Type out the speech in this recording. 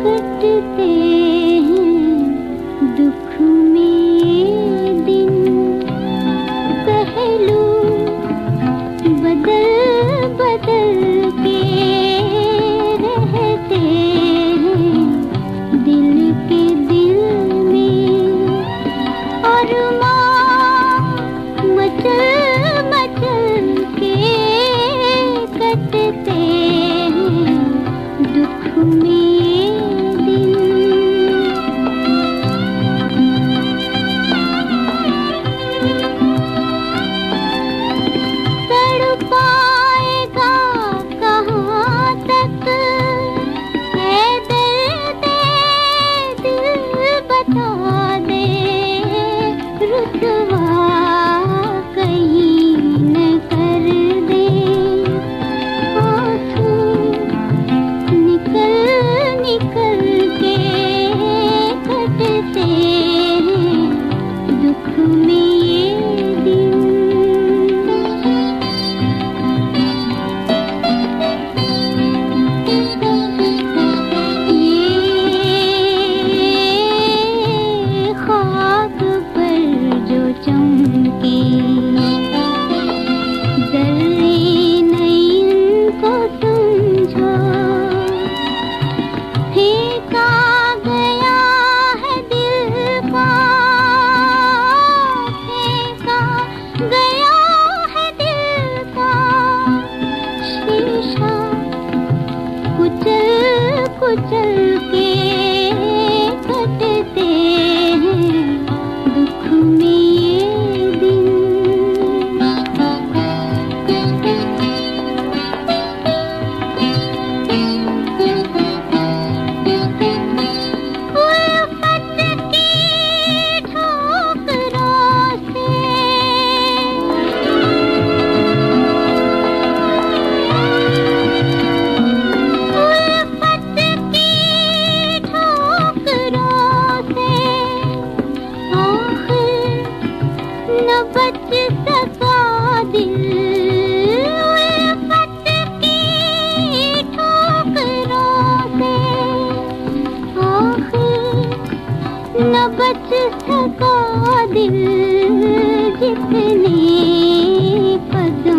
कटते हैं दुख में दिन, पहलू बदल बदल के रहते हैं दिल के दिल में, और माँ मचल मचल के कटते हैं दुख में कुचल के कटते हैं दुख में ये दिन। उल्फत की ठोकरों से बच सका दिल, उल्फत की ठोकरों से आखिर न बच सका दिल, जितने कदम